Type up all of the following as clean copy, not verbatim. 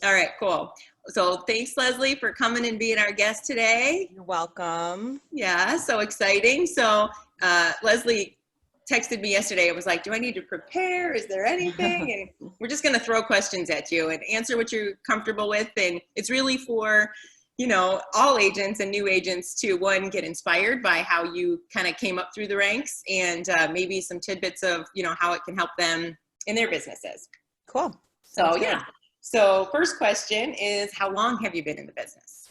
All right, cool. So thanks, Leslie, for coming and being our guest today. You're welcome. Yeah, so exciting. So Leslie texted me yesterday. It was like, do I need to prepare? Is there anything? And we're just going to throw questions at you and answer what you're comfortable with. And it's really for, all agents and new agents to, one, get inspired by how you kind of came up through the ranks, and maybe some tidbits of, how it can help them in their businesses. Cool. So, yeah. So first question is, how long have you been in the business?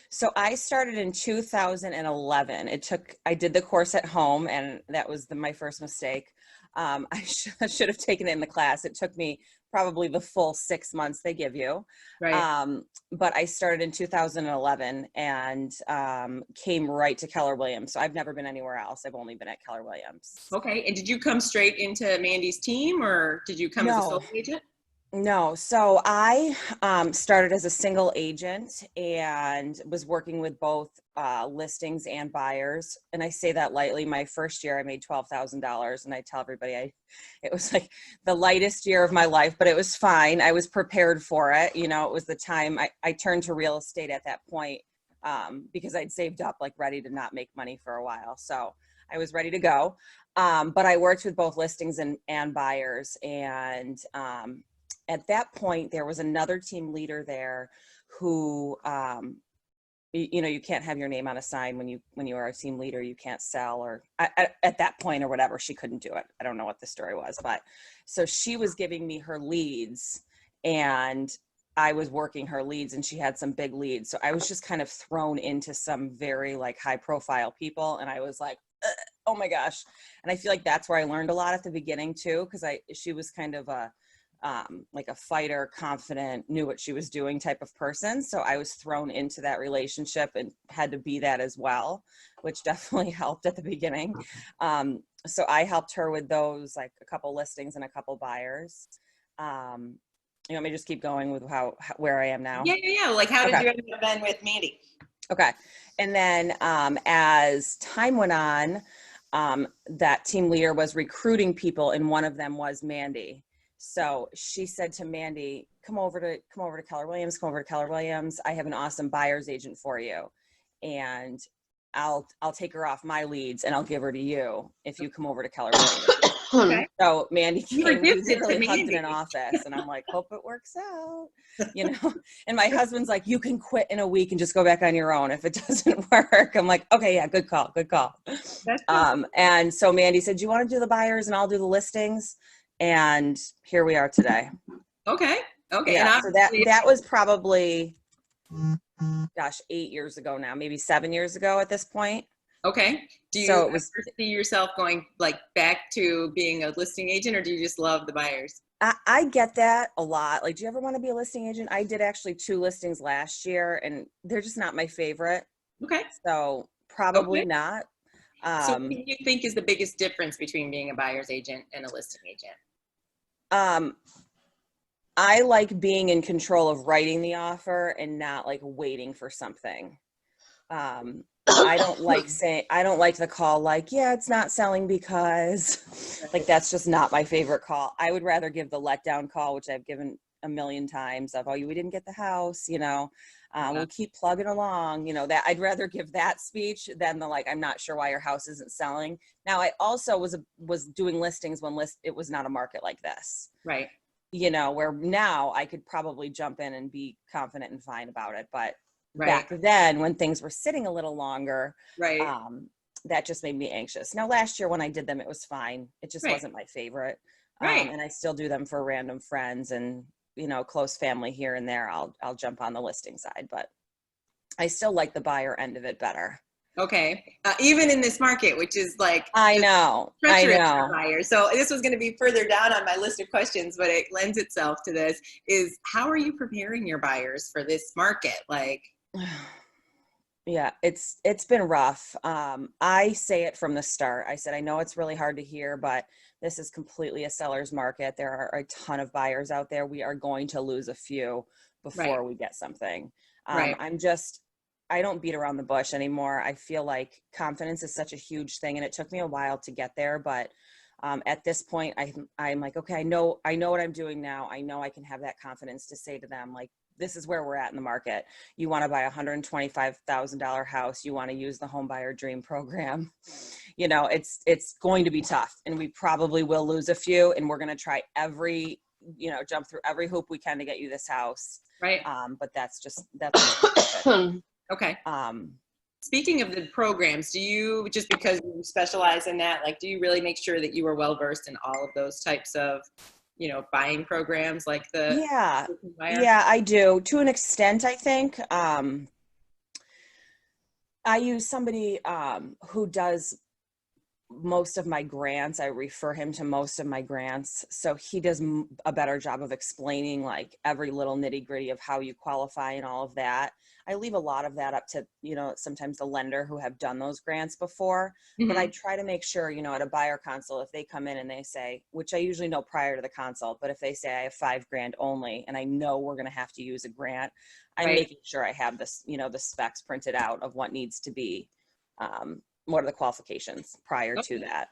So I started in 2011. I did the course at home, and that was my first mistake. I should have taken it in the class. It took me probably the full 6 months they give you. Right. But I started in 2011 and came right to Keller Williams. So I've never been anywhere else. I've only been at Keller Williams. Okay. And did you come straight into Mandy's team, or did you come as a solo agent? No. So I started as a single agent and was working with both listings and buyers. And I say that lightly. My first year I made $12,000, and I tell everybody it was like the lightest year of my life, but it was fine. I was prepared for it. It was the time I turned to real estate at that point because I'd saved up, like, ready to not make money for a while. So I was ready to go. But I worked with both listings and buyers, and at that point, there was another team leader there who, you can't have your name on a sign when you are a team leader. You can't sell, or at that point or whatever, she couldn't do it. I don't know what the story was, but so she was giving me her leads, and I was working her leads, and she had some big leads. So I was just kind of thrown into some very high profile people, and I was like, oh my gosh. And I feel like that's where I learned a lot at the beginning too, because she was kind of a fighter, confident, knew what she was doing type of person. So I was thrown into that relationship and had to be that as well, which definitely helped at the beginning. So I helped her with those, like a couple listings and a couple buyers. You want me to just keep going with where I am now? Yeah. Like, how did you end up then with Mandy? Okay. And then as time went on, that team leader was recruiting people, and one of them was Mandy. So she said to Mandy, come over to Keller Williams. I have an awesome buyer's agent for you. And I'll take her off my leads and I'll give her to you if you come over to Keller Williams. Okay. So Mandy came, we literally hugged in an Mandy. office, and I'm like, hope it works out, and my husband's like, you can quit in a week and just go back on your own if it doesn't work. I'm like, okay, yeah, good call. That's cool. And so Mandy said, do you want to do the buyers and I'll do the listings? And here we are today. Okay. Yeah. So that was probably, 8 years ago now, maybe 7 years ago at this point. Okay. Do you ever see yourself going back to being a listing agent, or do you just love the buyers? I get that a lot. Like, do you ever want to be a listing agent? I did actually 2 listings last year, and they're just not my favorite. Okay. So probably not. So what do you think is the biggest difference between being a buyer's agent and a listing agent? I like being in control of writing the offer and not waiting for something. I don't like the call yeah, it's not selling because that's just not my favorite call. I would rather give the letdown call, which I've given a million times, of, we didn't get the house, we'll keep plugging along, that I'd rather give that speech than the I'm not sure why your house isn't selling. Now, I also was doing listings when it was not a market like this. Right. Where now I could probably jump in and be confident and fine about it. But back then, when things were sitting a little longer, that just made me anxious. Now, last year when I did them, it was fine. It just wasn't my favorite. And I still do them for random friends and, close family here and there. I'll jump on the listing side, but I still like the buyer end of it better. Okay. Even in this market, which is I know. For buyers. So this was going to be further down on my list of questions, but it lends itself to this, is how are you preparing your buyers for this market? Yeah, it's been rough. I say it from the start. I said, I know it's really hard to hear, but this is completely a seller's market. There are a ton of buyers out there. We are going to lose a few before we get something. I don't beat around the bush anymore. I feel like confidence is such a huge thing, and it took me a while to get there, but At this point, I'm like, okay, I know what I'm doing now. I know I can have that confidence to say to them, like, this is where we're at in the market. You want to buy a $125,000 house. You want to use the Home Buyer Dream program. You know, it's going to be tough, and we probably will lose a few, and we're going to try jump through every hoop we can to get you this house. Right. But that's okay. Speaking of the programs, do you, just because you specialize in that, like, do you really make sure that you are well versed in all of those types of, buying programs like the buyer? Yeah, I do, to an extent. I think I use somebody who does most of my grants. I refer him to most of my grants, so he does a better job of explaining like every little nitty gritty of how you qualify and all of that. I leave a lot of that up to, sometimes the lender who have done those grants before, but I try to make sure, at a buyer consult, if they come in and they say, which I usually know prior to the consult, but if they say I have $5,000 only, and I know we're going to have to use a grant, I'm making sure I have this, the specs printed out of what needs to be, what are the qualifications prior to that.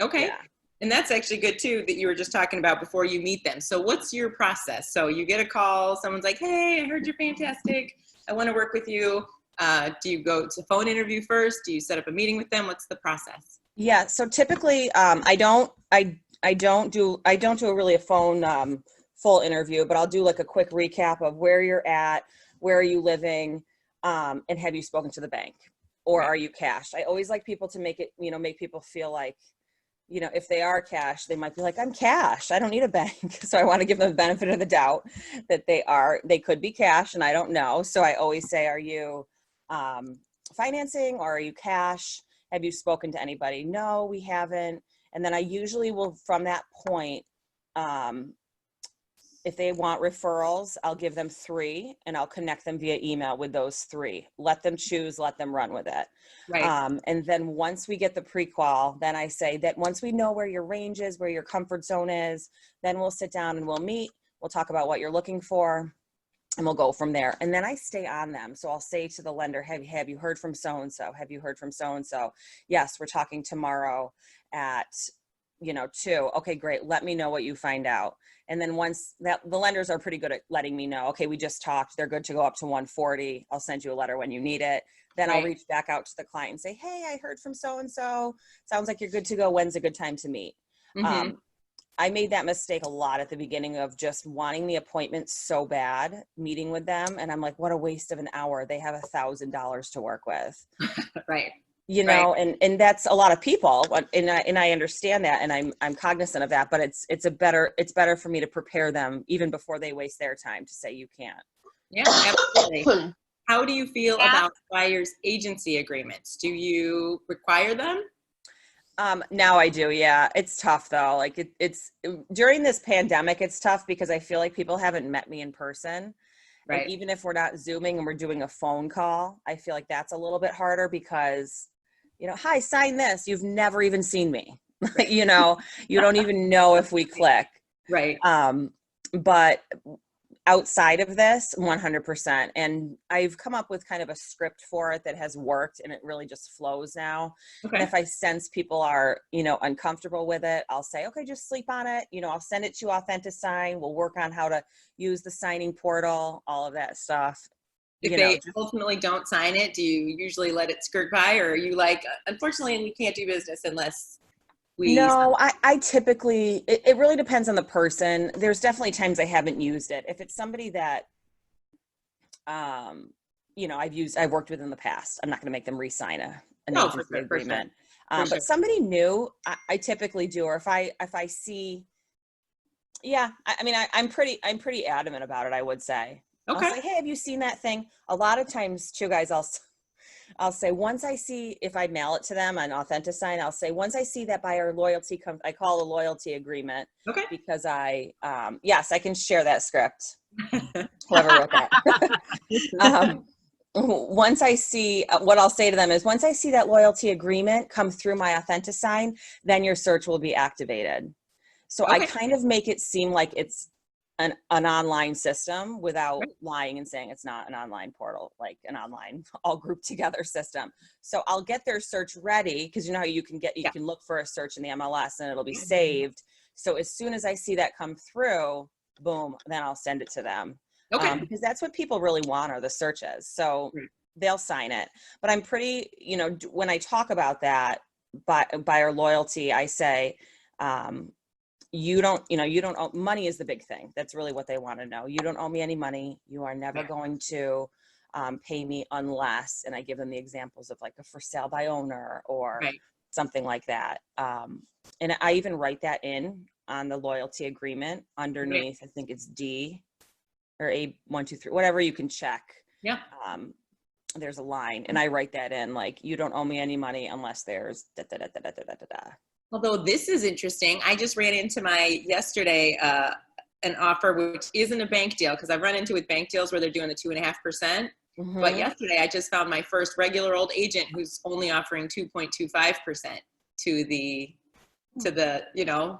Okay. Yeah. And that's actually good too, that you were just talking about before you meet them. So what's your process? So you get a call, someone's like, hey, I heard you're fantastic. I want to work with you. Do you go to phone interview first? Do you set up a meeting with them? What's the process? Yeah. So typically, I don't do a phone, full interview, but I'll do like a quick recap of where you're at, where are you living, and have you spoken to the bank, or are you cashed? I always like people to make people feel like, if they are cash, they might be like, I'm cash, I don't need a bank. So I want to give them the benefit of the doubt that they could be cash, and I don't know. So I always say, are you financing, or are you cash? Have you spoken to anybody? No, we haven't. And then I usually will, from that point, if they want referrals, I'll give them 3, and I'll connect them via email with those 3. Let them choose, let them run with it. Right. And then once we get the pre-qual, then I say that once we know where your range is, where your comfort zone is, then we'll sit down and we'll meet. We'll talk about what you're looking for, and we'll go from there. And then I stay on them. So I'll say to the lender, have you heard from so-and-so? Have you heard from so-and-so? Yes, we're talking tomorrow at 2. Okay, great. Let me know what you find out. And then once that, the lenders are pretty good at letting me know, okay, we just talked, they're good to go up to 140. I'll send you a letter when you need it. Then I'll reach back out to the client and say, hey, I heard from so-and-so. Sounds like you're good to go. When's a good time to meet? I made that mistake a lot at the beginning of just wanting the appointment so bad, meeting with them. And I'm like, what a waste of an hour. They have $1,000 to work with. Right. And that's a lot of people, and I understand that, and I'm cognizant of that, but it's better for me to prepare them even before they waste their time to say you can't. Yeah, absolutely. How do you feel about buyer's agency agreements? Do you require them? Now I do. Yeah. It's tough though. Like it's during this pandemic, it's tough because I feel like people haven't met me in person. Right. And even if we're not Zooming and we're doing a phone call, I feel like that's a little bit harder because, hi, sign this. You've never even seen me. Right. You don't even know if we click. Right. But outside of this, 100%. And I've come up with kind of a script for it that has worked, and it really just flows now. Okay. And if I sense people are, uncomfortable with it, I'll say, okay, just sleep on it. I'll send it to AuthentiSign. We'll work on how to use the signing portal, all of that stuff. If they ultimately don't sign it, do you usually let it skirt by, or are you like, unfortunately, we can't do business unless No, I typically, it really depends on the person. There's definitely times I haven't used it. If it's somebody that, I've worked with in the past, I'm not going to make them re-sign an agency agreement. But somebody new, I typically do. Or if I see, I'm pretty adamant about it, I would say. Okay. I'll say, hey, have you seen that thing? A lot of times too, guys, I'll say, once I see, if I mail it to them on AuthentiSign, I'll say, once I see that buyer loyalty I call a loyalty agreement. Okay. Because yes, I can share that script. Whoever wrote that. Once I see, what I'll say to them is, once I see that loyalty agreement come through my AuthentiSign, then your search will be activated. So I kind of make it seem like it's an online system without Right. lying and saying it's not an online portal, like an online all grouped together system. So I'll get their search ready, because you know how you can Yeah. look for a search in the MLS and it'll be saved. So as soon as I see that come through, boom, then I'll send it to them. Okay. Because that's what people really want, are the searches. So Right. they'll sign it. But I'm pretty, when I talk about that buyer loyalty, I say, you don't owe, money is the big thing. That's really what they want to know. You don't owe me any money. You are never Right. going to pay me unless, and I give them the examples of like a for sale by owner or Right. something like that. And I even write that in on the loyalty agreement underneath. I think it's D or A123, whatever you can check. Yeah. There's a line, and I write that in, like, you don't owe me any money unless there's da da da da da da da da. Although this is interesting, I just ran into yesterday an offer which isn't a bank deal, because I've run into with bank deals where they're doing the 2.5%. Mm-hmm. But yesterday I just found my first regular old agent who's only offering 2.25% to the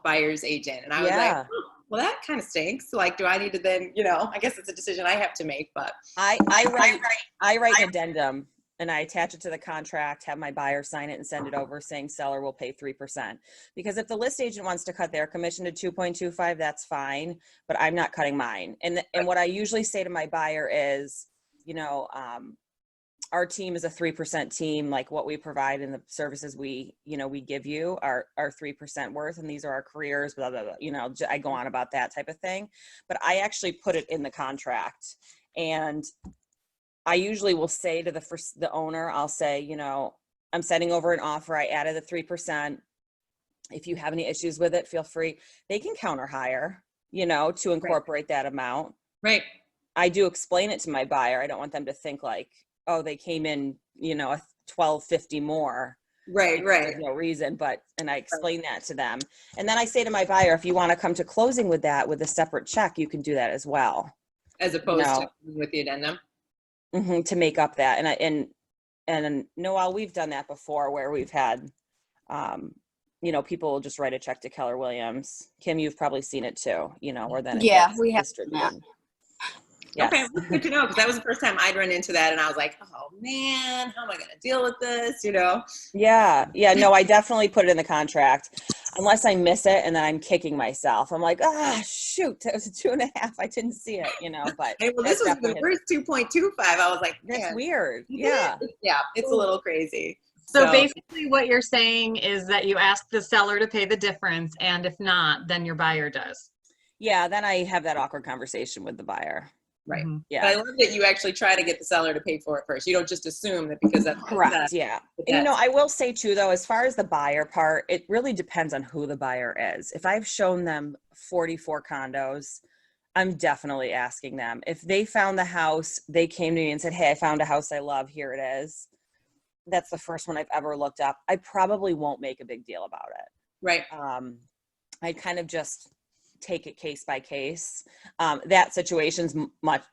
buyer's agent, and I was like, oh, well, that kind of stinks. Like, do I need to then, I guess it's a decision I have to make. But I write an addendum and I attach it to the contract, have my buyer sign it and send it over saying seller will pay 3%. Because if the list agent wants to cut their commission to 2.25, that's fine, but I'm not cutting mine. And what I usually say to my buyer is, our team is a 3% team. Like, what we provide and the services we give you are 3% worth. And these are our careers, blah, blah, blah. I go on about that type of thing, but I actually put it in the contract. And I usually will say to the owner, I'll say, I'm sending over an offer. I added the 3%. If you have any issues with it, feel free. They can counter hire, to incorporate that amount. Right. I do explain it to my buyer. I don't want them to think like, oh, they came in, a $12.50 more. Right. There's no reason, and I explain that to them. And then I say to my buyer, if you want to come to closing with that, with a separate check, you can do that as well. As opposed to with the addendum. Mm-hmm, to make up that. And Noel, we've done that before where we've had, people will just write a check to Keller Williams. Kim, you've probably seen it too, or then it gets we have distributed. Yes. Okay, Yes. good to know, because that was the first time I'd run into that, and I was like, oh man, how am I going to deal with this? Yeah. No, I definitely put it in the contract, unless I miss it and then I'm kicking myself. I'm like, shoot, that was a 2.5. I didn't see it, But hey, well, this was the first 2.25. I was like, man, that's weird. Yeah. Yeah, it's a little crazy. So basically what you're saying is that you ask the seller to pay the difference, and if not, then your buyer does. Yeah, then I have that awkward conversation with the buyer. Right. Mm-hmm. Yeah. But I love that you actually try to get the seller to pay for it first. You don't just assume that because that's correct. Yeah. And I will say too, though, as far as the buyer part, it really depends on who the buyer is. If I've shown them 44 condos, I'm definitely asking them. If they found the house, they came to me and said, hey, I found a house I love, here it is. That's the first one I've ever looked up. I probably won't make a big deal about it. Right. I kind of just take it case by case. That situation's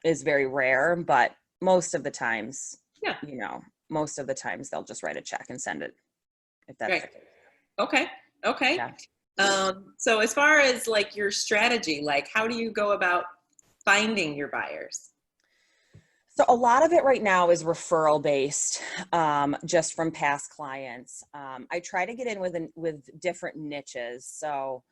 is very rare, but most of the times, most of the times they'll just write a check and send it. If that's right. Okay. Yeah. So as far as like your strategy, like how do you go about finding your buyers? So a lot of it right now is referral based, just from past clients. I try to get in with different niches. So,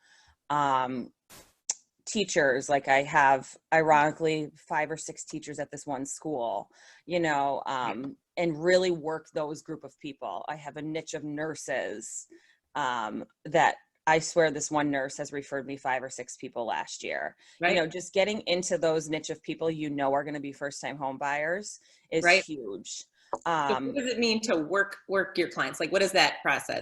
teachers, like I have ironically 5 or 6 teachers at this one school, and really work those group of people. I have a niche of nurses, that I swear this one nurse has referred me 5 or 6 people last year. Right. Just getting into those niche of people, are going to be first time home buyers is right. huge. So what does it mean to work your clients? Like, what is that process?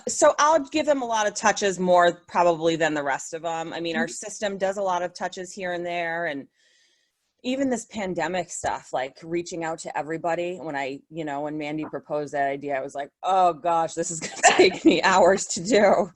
So I'll give them a lot of touches, more probably than the rest of them. I mean, our system does a lot of touches here and there. And even this pandemic stuff, like reaching out to everybody, when Mandy proposed that idea, I was like, oh gosh, this is going to take me hours to do.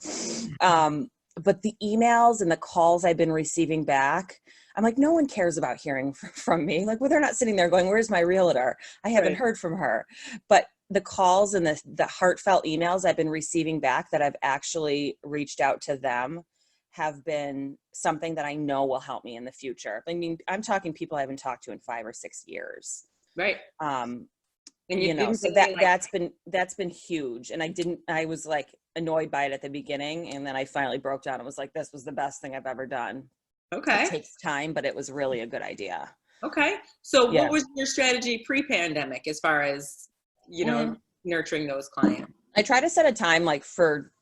But the emails and the calls I've been receiving back, I'm like, no one cares about hearing from me. Like, well, they're not sitting there going, where's my realtor? I haven't heard from her. But the calls and the heartfelt emails I've been receiving back that I've actually reached out to them have been something that I know will help me in the future. I mean, I'm talking people I haven't talked to in 5 or 6 years. Right. And You know, didn't so really, like, that's been huge. And I was like annoyed by it at the beginning. And then I finally broke down and was like, this was the best thing I've ever done. okay. It takes time, but it was really a good idea. Okay. So Yeah. what was your strategy pre-pandemic as far as, nurturing those clients? I try to set a time like for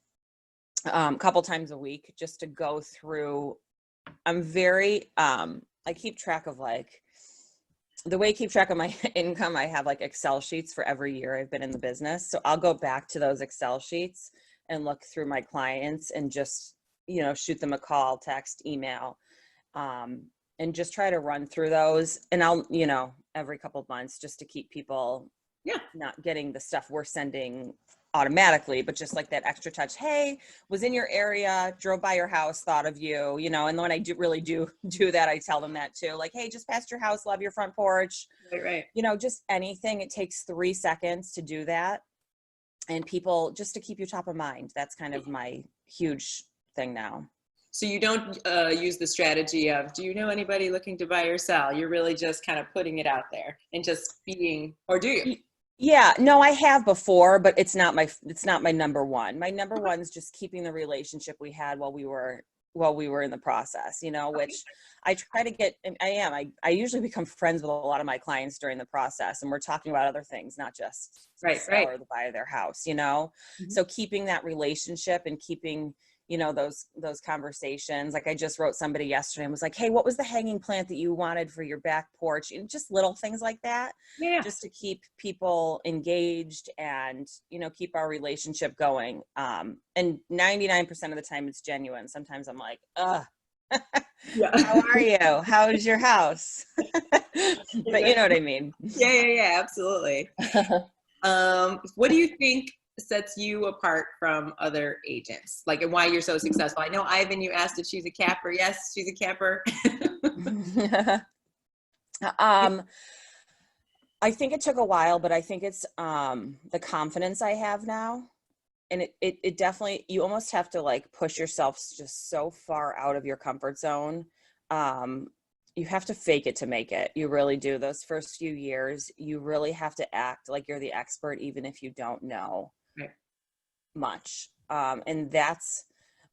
a couple times a week just to go through. I'm very, I keep track of like, the way I keep track of my income, I have like Excel sheets for every year I've been in the business. So I'll go back to those Excel sheets and look through my clients and just, shoot them a call, text, email, and just try to run through those. And I'll, every couple of months just to keep people not getting the stuff we're sending automatically, but just like that extra touch. Hey, was in your area, drove by your house, thought of you, and when I do that, I tell them that too. Like, hey, just passed your house, love your front porch. Right. Just anything. It takes 3 seconds to do that. And people, just to keep you top of mind. That's kind of my huge thing now. So you don't use the strategy of, do you know anybody looking to buy or sell? You're really just kind of putting it out there and just being, or do you? Yeah, no, I have before, but it's not my number one. My number one is just keeping the relationship we had while we were in the process, which I try to get, and I usually become friends with a lot of my clients during the process, and we're talking about other things, not just the sell or the buy of their house, Mm-hmm. So keeping that relationship and keeping, those conversations. Like I just wrote somebody yesterday and was like, hey, what was the hanging plant that you wanted for your back porch? And just little things like that, just to keep people engaged and, keep our relationship going. And 99% of the time it's genuine. Sometimes I'm like, how are you? How is your house? But you know what I mean? Yeah, absolutely. What do you think sets you apart from other agents? Like, and why you're so successful? I know Ivan, you asked if she's a capper. Yes, she's a capper. I think it took a while, but I think it's the confidence I have now. And it definitely, you almost have to like push yourself just so far out of your comfort zone. You have to fake it to make it. You really do. Those first few years, you really have to act like you're the expert, even if you don't know much. And that's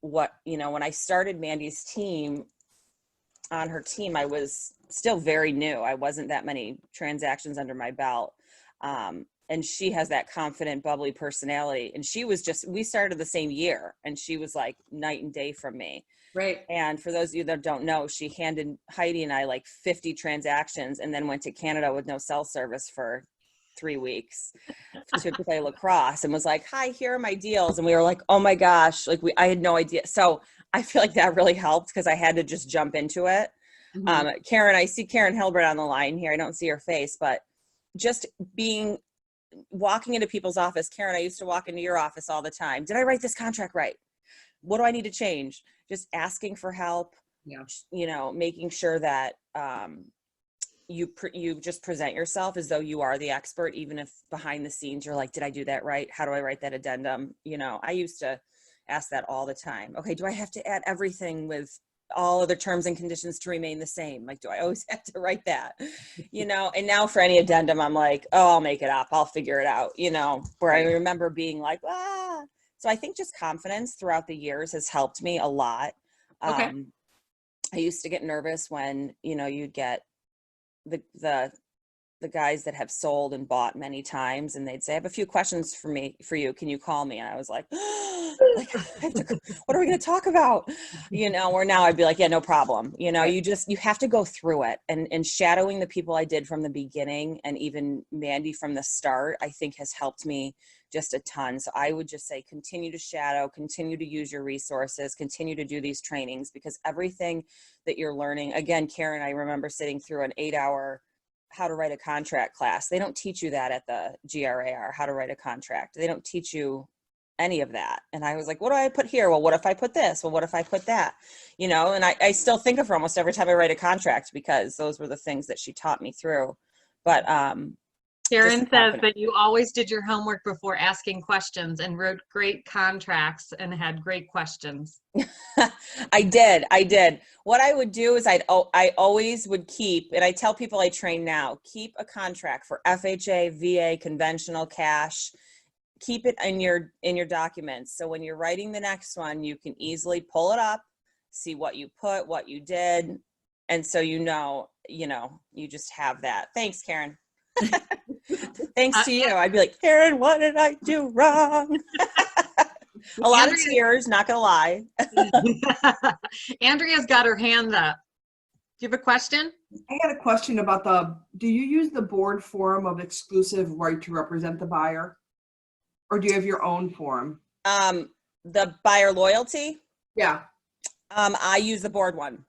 what, when I started Mandy's team, on her team, I was still very new. I wasn't that many transactions under my belt. And she has that confident, bubbly personality. And we started the same year, and she was like night and day from me. Right. And for those of you that don't know, she handed Heidi and I like 50 transactions and then went to Canada with no cell service for 3 weeks to play lacrosse, and was like, hi, here are my deals. And we were like, oh my gosh, like I had no idea. So I feel like that really helped because I had to just jump into it. Mm-hmm. Karen, I see Karen Hilbert on the line here. I don't see her face, but just walking into people's office. Karen, I used to walk into your office all the time. Did I write this contract right? What do I need to change? Just asking for help, making sure that you just present yourself as though you are the expert, even if behind the scenes you're like, did I do that right? How do I write that addendum? I used to ask that all the time. Okay, do I have to add everything with all other terms and conditions to remain the same? Like, do I always have to write that? And now for any addendum, I'm like, oh, I'll make it up. I'll figure it out, where I remember being like, So I think just confidence throughout the years has helped me a lot. I used to get nervous when, you'd get the guys that have sold and bought many times, and they'd say, I have a few questions for you. Can you call me? And I was like, what are we going to talk about? Where now I'd be like, yeah, no problem. You have to go through it, and shadowing the people I did from the beginning, and even Mandy from the start, I think has helped me just a ton. So I would just say, continue to shadow, continue to use your resources, continue to do these trainings, because everything that you're learning, again, Karen, I remember sitting through an 8-hour how to write a contract class. They don't teach you that at the GRAR, how to write a contract. They don't teach you any of that. And I was like, what do I put here? Well, what if I put this? Well, what if I put that? And I still think of her almost every time I write a contract, because those were the things that she taught me through. But Karen Just says confident. that you always did your homework before asking questions and wrote great contracts and had great questions. I did. What I would do is I always would keep, and I tell people I train now, keep a contract for FHA, VA, conventional, cash. Keep it in your documents. So when you're writing the next one, you can easily pull it up, see what you put, what you did. And so, you just have that. Thanks, Karen. Thanks to you. I'd be like, Karen, what did I do wrong? A lot of tears, not gonna lie. Andrea's got her hand up. Do you have a question? I had a question about do you use the board form of exclusive right to represent the buyer? Or do you have your own form? The buyer loyalty, Yeah. I use the board one.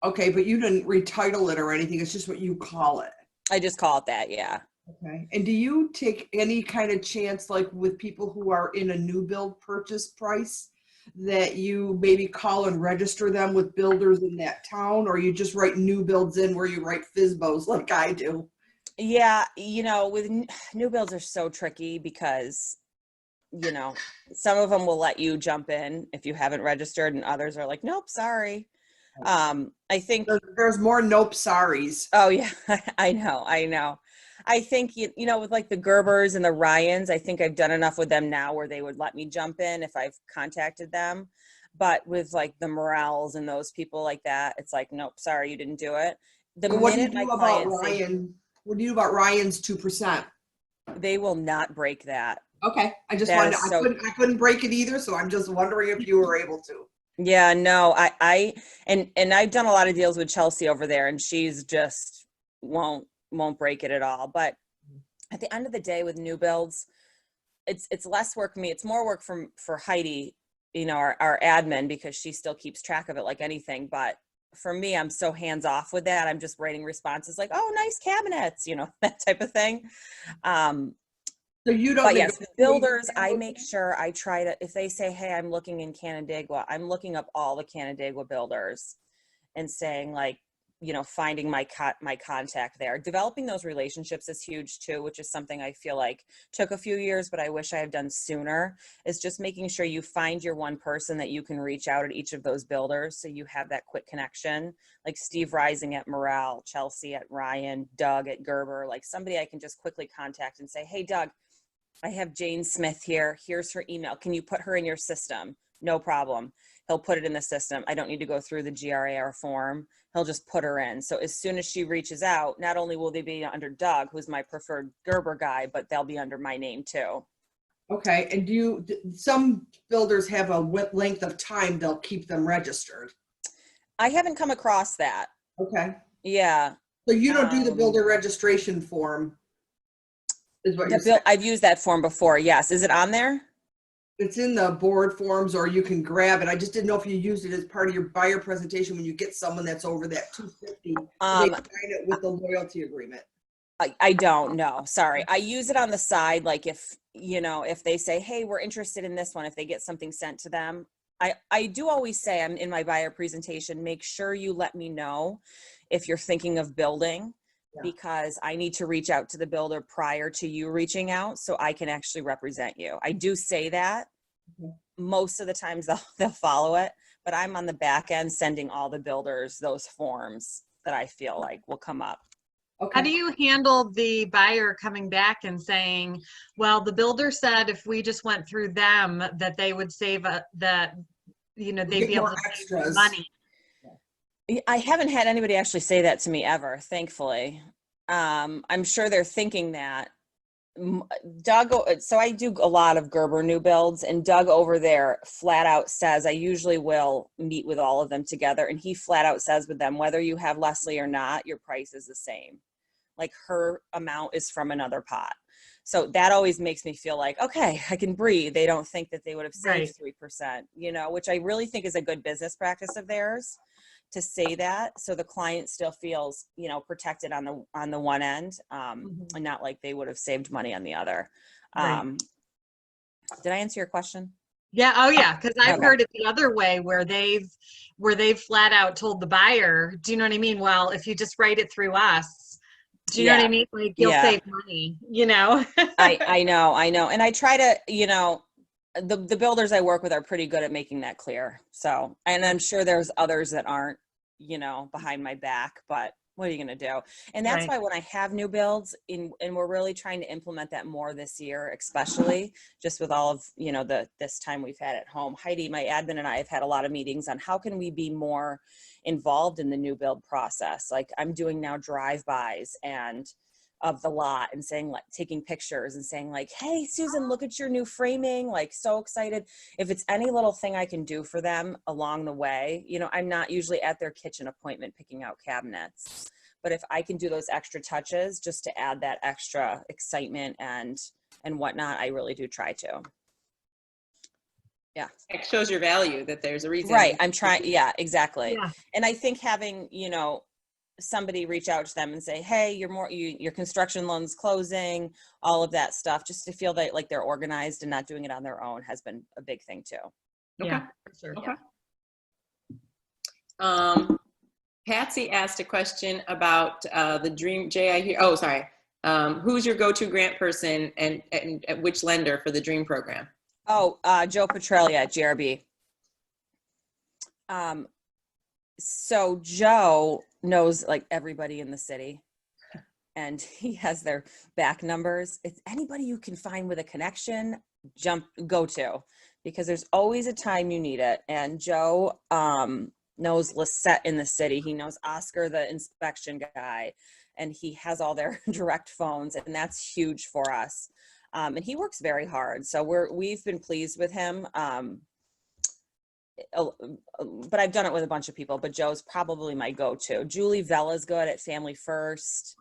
Okay, but you didn't retitle it or anything. It's just what you call it. I just call it that, yeah. Okay. And do you take any kind of chance, like with people who are in a new build purchase price, that you maybe call and register them with builders in that town, or you just write new builds in where you write FSBOs like I do? Yeah, with new builds are so tricky because, some of them will let you jump in if you haven't registered, and others are like, nope, sorry. I think There's more nope sorries. Oh yeah, I know. I think, with like the Gerbers and the Ryans, I think I've done enough with them now where they would let me jump in if I've contacted them. But with like the Morels and those people like that, it's like, nope, sorry, you didn't do it. What do you do about Ryan? What do you do about Ryan's 2%? They will not break that. Okay, I just That wanted. is I couldn't break it either, so I'm just wondering if you were able to. Yeah, no, and I've done a lot of deals with Chelsea over there, and she's just won't break it at all. But at the end of the day, with new builds, it's less work for me. It's more work for Heidi, our admin, because she still keeps track of it like anything. But for me, I'm so hands off with that. I'm just writing responses like, "Oh, nice cabinets," that type of thing. So you don't. But yes, with builders, I make sure I try to, if they say, hey, I'm looking in Canandaigua, I'm looking up all the Canandaigua builders and saying like, finding my contact there. Developing those relationships is huge too, which is something I feel like took a few years, but I wish I had done sooner, is just making sure you find your one person that you can reach out at each of those builders. So you have that quick connection, like Steve Rising at Morale, Chelsea at Ryan, Doug at Gerber, like somebody I can just quickly contact and say, hey, Doug, I have Jane Smith here. Here's her email. Can you put her in your system? No problem. He'll put it in the system. I don't need to go through the GRAR form. He'll just put her in. So as soon as she reaches out, not only will they be under Doug, who's my preferred Gerber guy, but they'll be under my name too. Okay. And some builders have a length of time they'll keep them registered? I haven't come across that. Okay. Yeah. So you don't do the builder registration form, is what you're saying? I've used that form before. Yes. Is it on there? It's in the board forms, or you can grab it. I just didn't know if you used it as part of your buyer presentation when you get someone that's over that 250. They sign it with the loyalty agreement. I don't know. Sorry. I use it on the side. Like if they say, hey, we're interested in this one, if they get something sent to them, I do always say, I'm in my buyer presentation, make sure you let me know if you're thinking of building, because I need to reach out to the builder prior to you reaching out so I can actually represent you. I do say that. Most of the times they'll follow it, but I'm on the back end sending all the builders those forms that I feel like will come up. Okay. How do you handle the buyer coming back and saying, well, the builder said if we just went through them that they would save they'd be able to save more money? I haven't had anybody actually say that to me ever, thankfully. I'm sure they're thinking that. Doug, so I do a lot of Gerber new builds, and Doug over there flat out says, I usually will meet with all of them together, and he flat out says with them, whether you have Leslie or not, your price is the same. Like her amount is from another pot. So that always makes me feel like, okay, I can breathe. They don't think that they would have saved 3%, which I really think is a good business practice of theirs to say that. So the client still feels, protected on the one end, and not like they would have saved money on the other. Did I answer your question? Yeah. Oh yeah. Cause I've heard it the other way where they've flat out told the buyer, do you know what I mean? Well, if you just write it through us, Do you know what Yeah. I mean? Like you'll Yeah. save money, you know? I know. And I try to, the builders I work with are pretty good at making that clear. So, and I'm sure there's others that aren't, behind my back, but what are you going to do? And that's Right. why when I have new builds and we're really trying to implement that more this year, especially just with all of, this time we've had at home. Heidi, my admin, and I have had a lot of meetings on how can we be more involved in the new build process. Like I'm doing now drive-bys and of the lot and saying, like, taking pictures and saying like, hey, Susan, look at your new framing. Like, so excited. If it's any little thing I can do for them along the way, I'm not usually at their kitchen appointment picking out cabinets, but if I can do those extra touches just to add that extra excitement and whatnot, I really do try to. Yeah. It shows your value that there's a reason. Right. I'm trying. Yeah, exactly. Yeah. And I think having, somebody reach out to them and say, hey, your construction loan's closing, all of that stuff, just to feel that like they're organized and not doing it on their own has been a big thing too. Okay. Yeah, for sure. Okay. Patsy asked a question about the Dream, Jay, I hear, oh, sorry. Who's your go-to grant person and at which lender for the Dream program? Oh, Joe Petralia at GRB. So Joe knows like everybody in the city and he has their back numbers. It's anybody you can find with a connection, go to, because there's always a time you need it. And Joe knows Lisette in the city. He knows Oscar, the inspection guy, and he has all their direct phones, and that's huge for us. And he works very hard. So we've been pleased with him. But I've done it with a bunch of people, but Joe's probably my go-to. Julie Vella's good at Family First.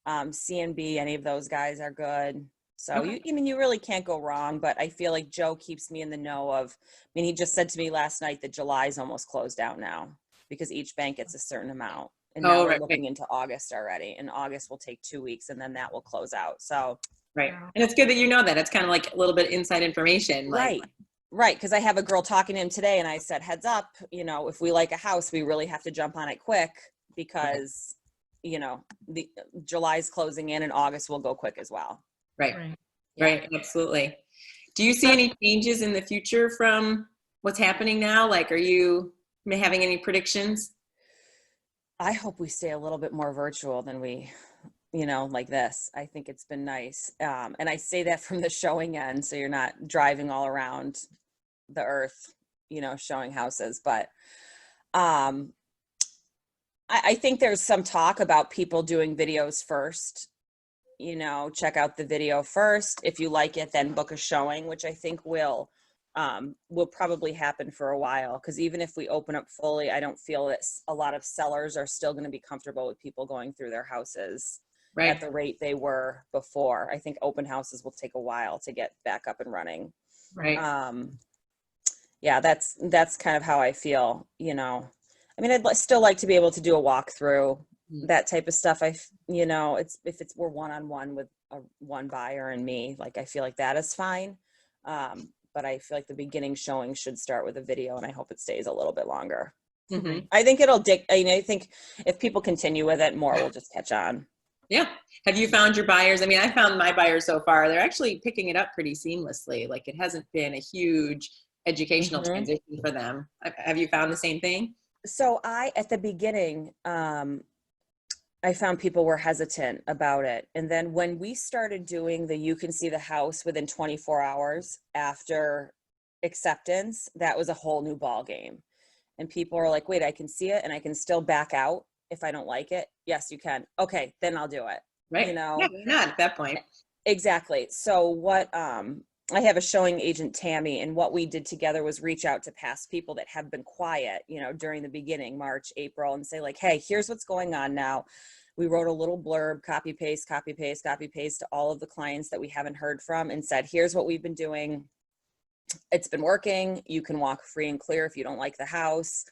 CNB, any of those guys are good. So Okay. you really can't go wrong, but I feel like Joe keeps me in the know of, he just said to me last night that July's almost closed out now because each bank gets a certain amount. And now we're looking into August already, and August will take 2 weeks and then that will close out. So. Right. And it's good that you know that. It's kind of like a little bit inside information. Right. Right. Because I have a girl talking to him today and I said, heads up, if we like a house, we really have to jump on it quick because, the July's closing in and August will go quick as well. Right. Right. Right. Absolutely. Do you see any changes in the future from what's happening now? Like, are you having any predictions? I hope we stay a little bit more virtual than we, like this. I think it's been nice. And I say that from the showing end, so you're not driving all around the earth, showing houses. But I think there's some talk about people doing videos first, check out the video first. If you like it, then book a showing, which I think will probably happen for a while. Because even if we open up fully, I don't feel that a lot of sellers are still going to be comfortable with people going through their houses at the rate they were before. I think open houses will take a while to get back up and running. Right. Yeah, that's kind of how I feel, I'd still like to be able to do a walkthrough, that type of stuff. We're one-on-one with one buyer and me, like, I feel like that is fine. But I feel like the beginning showing should start with a video, and I hope it stays a little bit longer. Mm-hmm. I think I think if people continue with it, more will just catch on. Yeah. Have you found your buyers? I mean, I found my buyers so far, they're actually picking it up pretty seamlessly. Like, it hasn't been a huge educational transition for them. Have you found the same thing? So at the beginning, I found people were hesitant about it. And then when we started doing you can see the house within 24 hours after acceptance, that was a whole new ball game. And people are like, wait, I can see it and I can still back out if I don't like it. Yes, you can. Okay, then I'll do it. Right. Yeah, why not at that point? Exactly. So what, I have a showing agent, Tammy, and what we did together was reach out to past people that have been quiet, during the beginning, March, April, and say like, hey, here's what's going on now. We wrote a little blurb, copy, paste to all of the clients that we haven't heard from and said, here's what we've been doing. It's been working. You can walk free and clear if you don't like the house.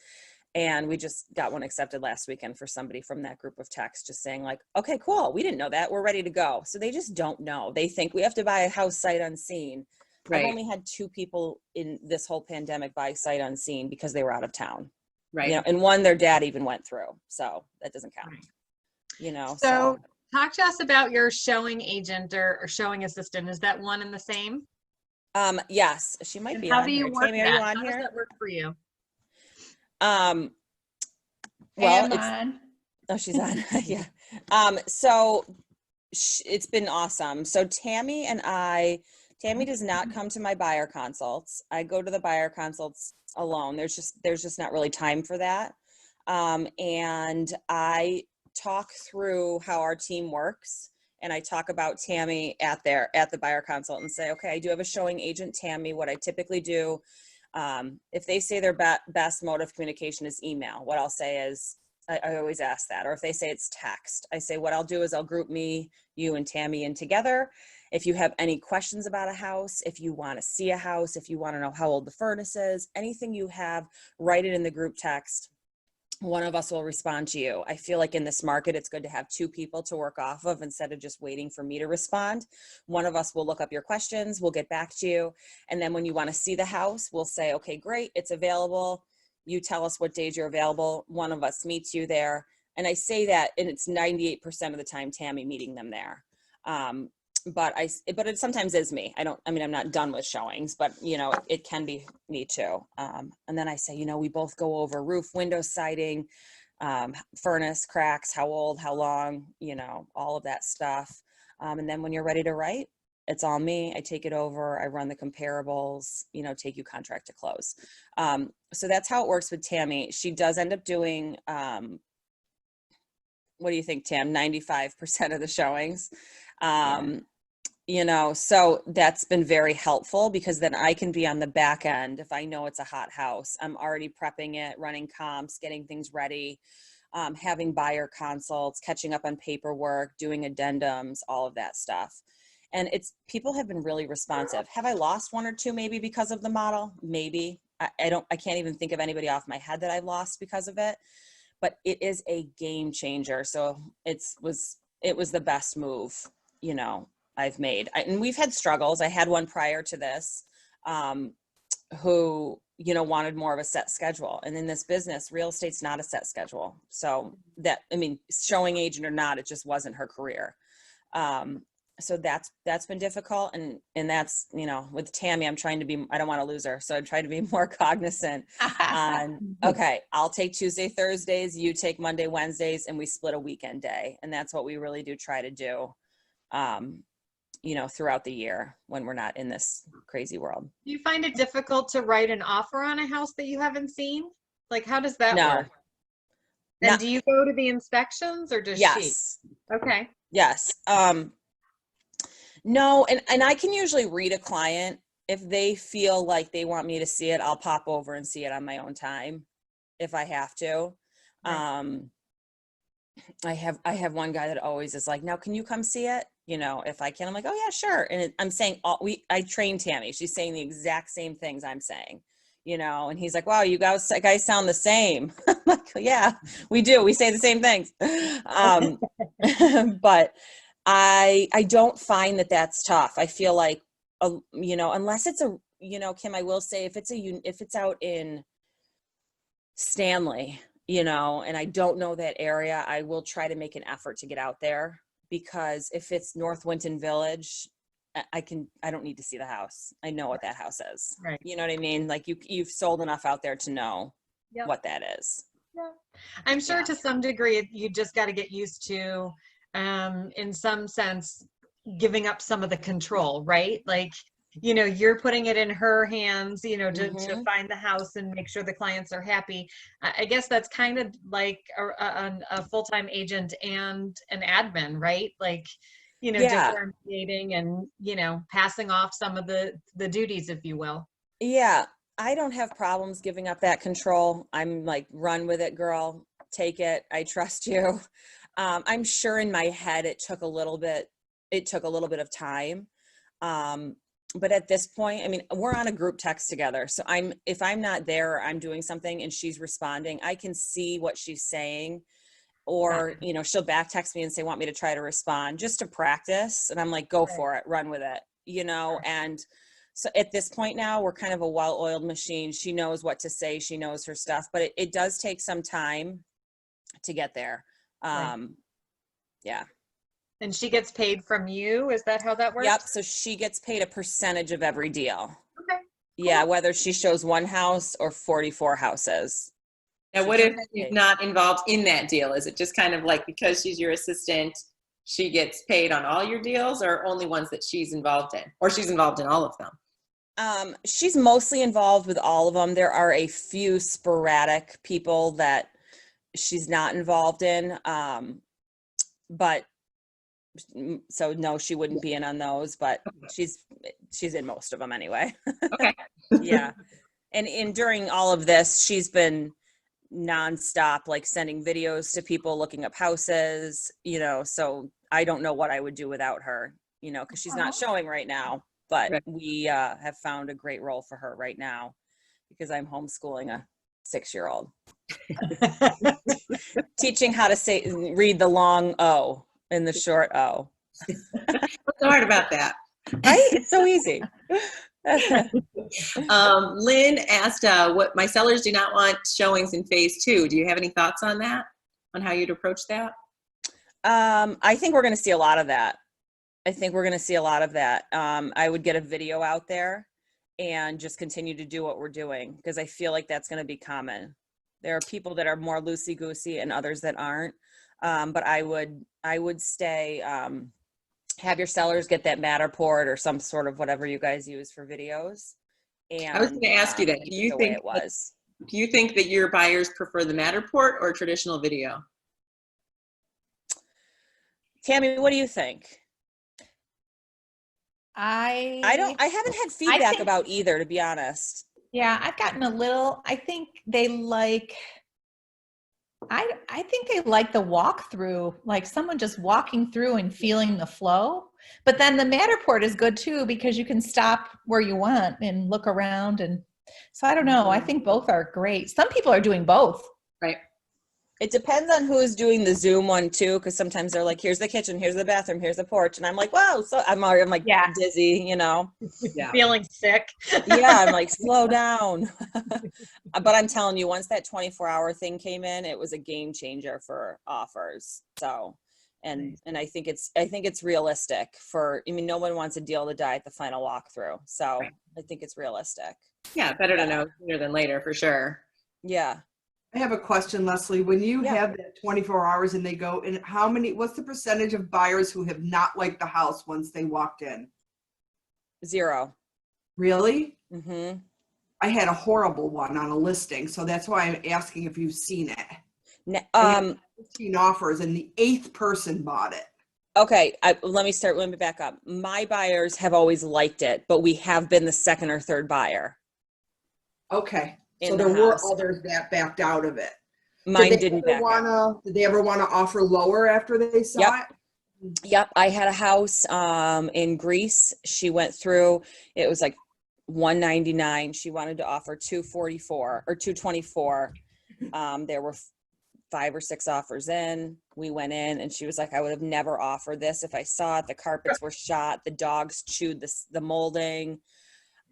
And we just got one accepted last weekend for somebody from that group of texts, just saying like, okay, cool. We didn't know that. We're ready to go. So they just don't know. They think we have to buy a house sight unseen. Right. I've only had 2 people in this whole pandemic buy sight unseen because they were out of town. Right. And one, their dad even went through. So that doesn't count. So Talk to us about your showing agent or showing assistant. Is that one and the same? Yes, she might And be how on do you here. work Tammy, are that? you on How does here? that work for you? Well, it's, on. oh, she's on. Yeah. So it's been awesome. So Tammy does not come to my buyer consults. I go to the buyer consults alone. There's just not really time for that. And I talk through how our team works. And I talk about Tammy at the buyer consult and say, okay, I do have a showing agent, Tammy. What I typically do, if they say their best mode of communication is email, what I'll say is, I always ask that. Or if they say it's text, I say, what I'll do is I'll group me, you and Tammy in together. If you have any questions about a house, if you want to see a house, if you want to know how old the furnace is, anything you have, write it in the group text. One of us will respond to you. I feel like in this market, it's good to have two people to work off of instead of just waiting for me to respond. One of us will look up your questions, we'll get back to you. And then when you want to see the house, we'll say, okay, great, it's available. You tell us what days you're available. One of us meets you there. And I say that, and it's 98% of the time Tammy meeting them there. But it sometimes is me. I'm not done with showings, but it can be me too. And then I say, we both go over roof, window siding, furnace cracks, how old, how long, all of that stuff. And then when you're ready to write, it's all me. I take it over. I run the comparables, take you contract to close. So that's how it works with Tammy. She does end up doing, what do you think, Tam? 95% of the showings. So that's been very helpful because then I can be on the back end. If I know it's a hot house, I'm already prepping it, running comps, getting things ready, having buyer consults, catching up on paperwork, doing addendums, all of that stuff. And people have been really responsive. Have I lost one or two maybe because of the model? Maybe. I can't even think of anybody off my head that I've lost because of it, but it is a game changer. So it was the best move, I've made. And we've had struggles. I had one prior to this, who, wanted more of a set schedule. And in this business, real estate's not a set schedule. So showing agent or not, it just wasn't her career. So that's been difficult. And that's, with Tammy, I don't want to lose her. So I'm trying to be more cognizant on, okay, I'll take Tuesday, Thursdays, you take Monday, Wednesdays, and we split a weekend day. And that's what we really do try to do, throughout the year when we're not in this crazy world. Do you find it difficult to write an offer on a house that you haven't seen? Like, how does that work? And do you go to the inspections or does yes. she? Okay. Yes. No, and I can usually read a client. If they feel like they want me to see it, I'll pop over and see it on my own time if I have to. Right. I have one guy that always is like, now can you come see it? If I can, I'm like, oh yeah, sure. And I'm saying I trained Tammy. She's saying the exact same things I'm saying, and he's like, wow, you guys sound the same. I'm like, yeah, we do. We say the same things. But I don't find that that's tough. I feel like, unless it's Kim, I will say if it's out in Stanley, and I don't know that area, I will try to make an effort to get out there, because if it's North Winton Village, I don't need to see the house. I know what that house is. Right. You know what I mean? Like you've sold enough out there to know Yep. what that is. Yeah. I'm sure to some degree you just got to get used to, in some sense, giving up some of the control, right? Like, you're putting it in her hands, to find the house and make sure the clients are happy. I guess that's kind of like a full-time agent and an admin, right? Like, differentiating and, passing off some of the duties, if you will. Yeah. I don't have problems giving up that control. I'm like, run with it, girl. Take it. I trust you. I'm sure in my head it took a little bit of time. But at this point, we're on a group text together. So if I'm not there, or I'm doing something and she's responding, I can see what she's saying, or, she'll back text me and say, want me to try to respond just to practice. And I'm like, go for it, run with it, and so at this point now we're kind of a well-oiled machine. She knows what to say. She knows her stuff, but it does take some time to get there. Yeah. And she gets paid from you? Is that how that works? Yep. So she gets paid a percentage of every deal. Okay. Yeah, whether she shows one house or 44 houses. Now, She what still if gets she's paid. not involved in that deal? Is it just kind of like because she's your assistant, she gets paid on all your deals, or only ones that she's involved in, or she's involved in all of them? She's mostly involved with all of them. There are a few sporadic people that she's not involved in. But so no, she wouldn't be in on those, but she's in most of them anyway. Okay. Yeah. And during all of this, she's been nonstop, like sending videos to people, looking up houses, so I don't know what I would do without her, because she's not showing right now, but Right. we have found a great role for her right now because I'm homeschooling a 6-year-old, teaching how to read the long O and the short O. What's so hard about that? Right? It's so easy. Lynn asked, what my sellers do not want showings in phase 2. Do you have any thoughts on that? On how you'd approach that? I think we're going to see a lot of that. I would get a video out there and just continue to do what we're doing because I feel like that's going to be common. There are people that are more loosey-goosey and others that aren't. But I would stay, have your sellers get that Matterport or some sort of whatever you guys use for videos. And I was going to ask you that. keep it the way it was. Do you think that your buyers prefer the Matterport or traditional video? Tammy, what do you think? I haven't had feedback think- about either, to be honest. Yeah, I've gotten I think they like, I think they like the walkthrough, like someone just walking through and feeling the flow. But then the Matterport is good too, because you can stop where you want and look around. And so I don't know. I think both are great. Some people are doing both. Right. It depends on who is doing the Zoom one too, because sometimes they're like, here's the kitchen, here's the bathroom, here's the porch. And I'm like, wow. So I'm like Yeah. dizzy, Yeah. Feeling sick. Yeah, I'm like, slow down. But I'm telling you, once that 24-hour thing came in, it was a game changer for offers. So, and I think it's realistic no one wants a deal to die at the final walkthrough. So Right. I think it's realistic. Yeah, better to know sooner than later for sure. Yeah. I have a question, Leslie. When you Yeah. have that 24 hours and they go, and what's the percentage of buyers who have not liked the house once they walked in? 0. Really? Mm-hmm. I had a horrible one on a listing, so that's why I'm asking if you've seen it. I Um, had 15 offers and the 8th person bought it. Okay, let me back up. My buyers have always liked it, but we have been the second or third buyer. Okay. In So the there were house. others that backed out of it. Mine Did didn't back out. Did they ever want to offer lower after they saw Yep. it? Yep, I had a house in Greece. She went through, it was like 199. She wanted to offer 244 or 224. There were 5 or 6 offers in. We went in and she was like, I would have never offered this if I saw it. The carpets were shot, the dogs chewed the molding.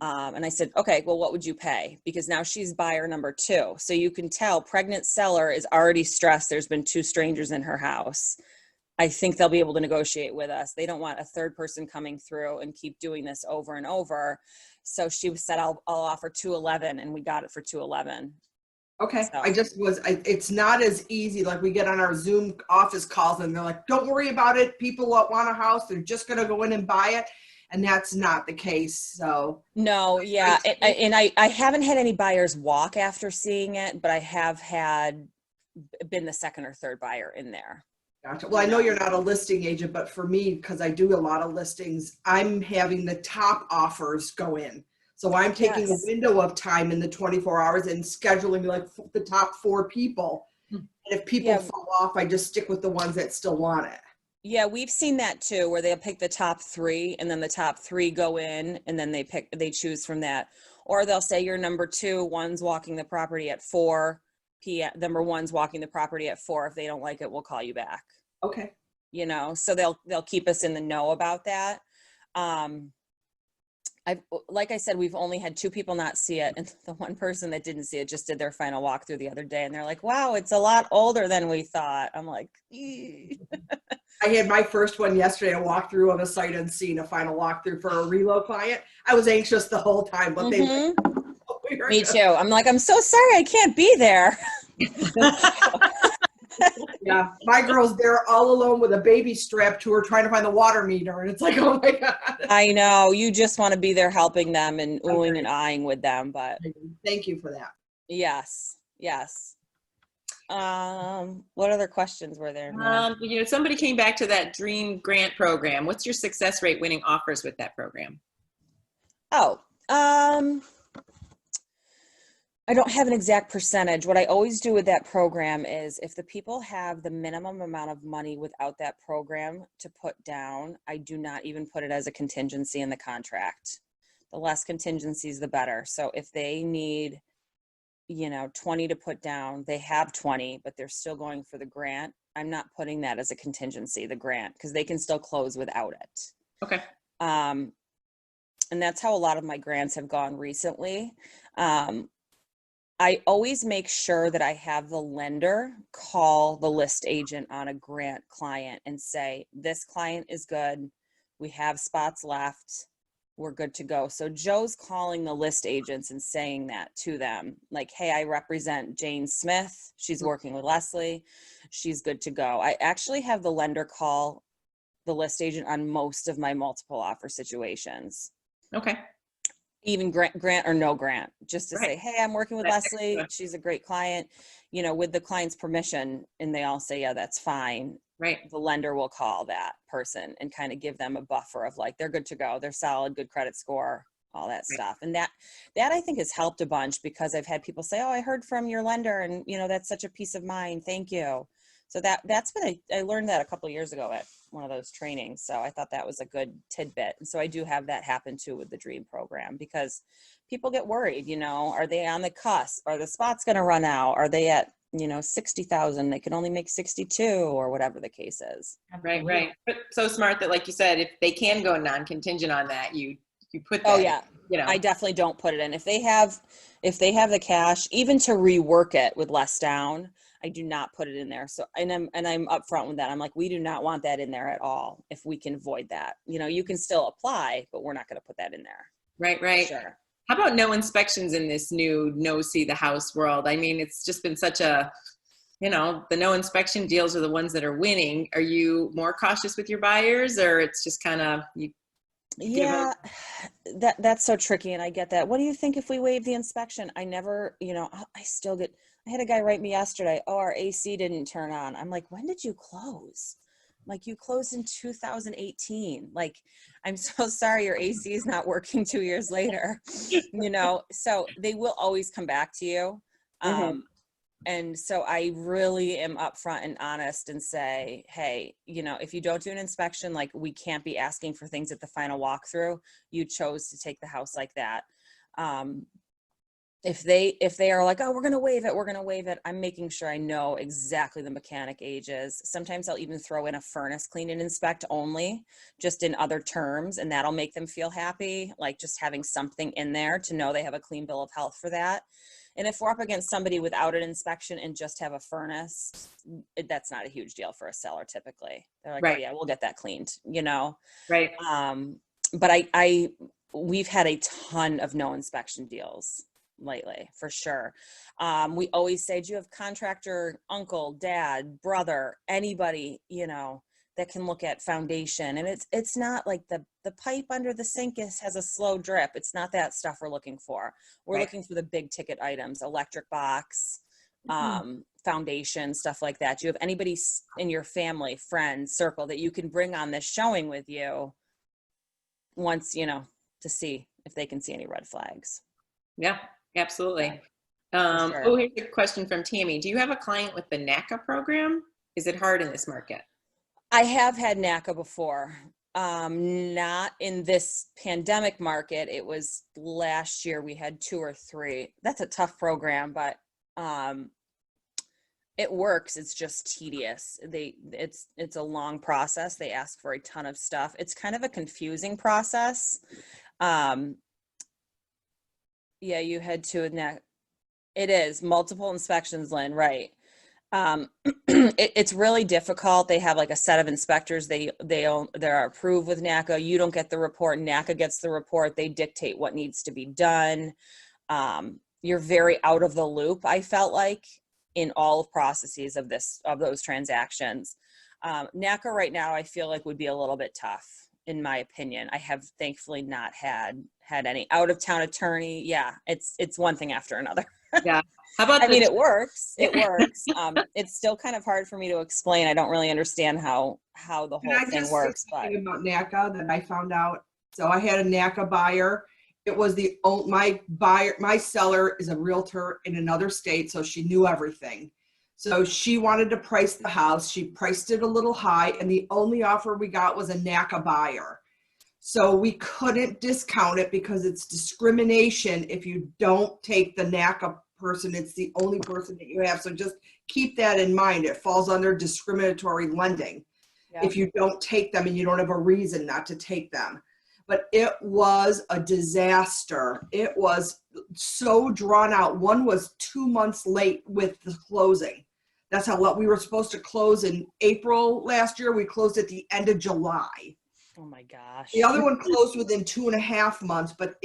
And I said, okay, well, what would you pay? Because now she's buyer number 2. So you can tell pregnant seller is already stressed. There's been 2 strangers in her house. I think they'll be able to negotiate with us. They don't want a third person coming through and keep doing this over and over. So she said, I'll offer 211, and we got it for 211. Okay. So. It's not as easy. Like we get on our Zoom office calls and they're like, don't worry about it. People want a house. They're just going to go in and buy it. And that's not the case. So No, yeah. And I haven't had any buyers walk after seeing it, but I have been the second or third buyer in there. gotcha. Well, I know you're not a listing agent, but for me, because I do a lot of listings, I'm having the top offers go in. So I'm taking Yes. a window of time in the 24 hours and scheduling like the top 4 people. And if people fall off, I just stick with the ones that still want it. Yeah, we've seen that too, where they'll pick the top 3 and then the top 3 go in and then they choose from that. Or they'll say you're number 2, one's walking the property at 4 p.m. Number 1's walking the property at 4. If they don't like it, we'll call you back. Okay. So they'll keep us in the know about that. like I said, we've only had 2 people not see it. And the one person that didn't see it just did their final walkthrough the other day. And they're like, wow, it's a lot older than we thought. I'm like, "Eee." I had my first one yesterday, a walkthrough of a sight unseen, a final walkthrough for a reload client. I was anxious the whole time, but they Mhm. we were Me good. too. I'm like, I'm so sorry I can't be there. Yeah, my girl's there all alone with a baby strapped to her trying to find the water meter. And it's like, oh my God. I know, you just want to be there helping them and oohing and eyeing with them, but Thank you for that. yes, yes. What other questions were there? Mel? Somebody came back to that dream grant program. What's your success rate winning offers with that program? Oh, I don't have an exact percentage. What I always do with that program is if the people have the minimum amount of money without that program to put down, I do not even put it as a contingency in the contract. The less contingencies, the better. So if they need, 20 to put down, they have 20, but they're still going for the grant. I'm not putting that as a contingency, the grant, because they can still close without it. Okay. And that's how a lot of my grants have gone recently. I always make sure that I have the lender call the list agent on a grant client and say, this client is good. We have spots left. We're good to go. So Joe's calling the list agents and saying that to them, like, hey, I represent Jane Smith. She's working with Leslie. She's good to go. I actually have the lender call the list agent on most of my multiple offer situations. Okay. Even grant or no grant, just to say, Right. hey, I'm working with That's Leslie. excellent. She's a great client, with the client's permission. And they all say, yeah, that's fine. Right. The lender will call that person and kind of give them a buffer of like, they're good to go. They're solid, good credit score, all that Right. stuff. And that I think has helped a bunch because I've had people say, oh, I heard from your lender and that's such a peace of mind. Thank you. So that's what I learned that a couple of years ago at one of those trainings. So I thought that was a good tidbit. And so I do have that happen too with the dream program because people get worried, are they on the cusp? Are the spots going to run out? Are they at, 60,000, they can only make 62 or whatever the case is. Right. Right. But so smart that, like you said, if they can go non-contingent on that, you put that. Oh yeah. I definitely don't put it in. If they have the cash, even to rework it with less down, I do not put it in there. So, and I'm upfront with that. I'm like, we do not want that in there at all. If we can avoid that, you can still apply, but we're not going to put that in there. Right. Right. Sure. How about no inspections in this new see the house world? I mean, it's just been such a, the no inspection deals are the ones that are winning. Are you more cautious with your buyers, or it's just kind of Yeah, that's so tricky, and I get that. What do you think if we waive the inspection? I never, I still get. I had a guy write me yesterday. Oh, our AC didn't turn on. I'm like, when did you close? Like, you closed in 2018. Like, I'm so sorry your AC is not working 2 years later. So they will always come back to you. And so I really am upfront and honest and say, hey, if you don't do an inspection, like, we can't be asking for things at the final walkthrough. You chose to take the house like that. If they are like, oh, we're going to waive it, I'm making sure I know exactly the mechanic ages. Sometimes I'll even throw in a furnace clean and inspect only, just in other terms, and that'll make them feel happy, like just having something in there to know they have a clean bill of health for that. And if we're up against somebody without an inspection and just have a furnace, that's not a huge deal for a seller typically. They're like, right. Oh yeah, we'll get that cleaned, Right. But we've had a ton of no inspection deals lately, for sure. We always say, do you have contractor, uncle, dad, brother, anybody, that can look at foundation? And it's not like the pipe under the sink has a slow drip. It's not that stuff we're looking for. We're Right. looking for the big ticket items, electric box, foundation, stuff like that. Do you have anybody in your family, friends, circle that you can bring on this showing with you once, to see if they can see any red flags? Yeah, absolutely. Sure. Oh, here's a question from Tammy. Do you have a client with the NACA program? Is it hard in this market? I have had NACA before. Not in this pandemic market. It was last year we had 2 or 3. That's a tough program, but it works. It's just tedious. It's a long process. They ask for a ton of stuff. It's kind of a confusing process. Yeah, you had two in that. It is multiple inspections, Lynn, right? It's really difficult. They have like a set of inspectors. They're approved with NACA. You don't get the report. NACA gets the report. They dictate what needs to be done. You're very out of the loop, I felt like, in all of processes of those transactions. NACA right now, I feel like would be a little bit tough, in my opinion. I have thankfully not had any out-of-town attorney. Yeah, it's one thing after another. Yeah. How about I mean, it works. It works. It's still kind of hard for me to explain. I don't really understand how the Can whole I thing just works, say but something about NACA that I found out? So I had a NACA buyer. It was my seller is a realtor in another state, so she knew everything. So she wanted to price the house. She priced it a little high, and the only offer we got was a NACA buyer. So we couldn't discount it because it's discrimination if you don't take the NACA person. It's the only person that you have. So just keep that in mind. It falls under discriminatory lending yeah. if you don't take them and you don't have a reason not to take them. But it was a disaster. It was so drawn out. One was 2 months late with the closing. That's how we were supposed to close in April last year. We closed at the end of July. Oh my gosh. The other one closed within 2.5 months, but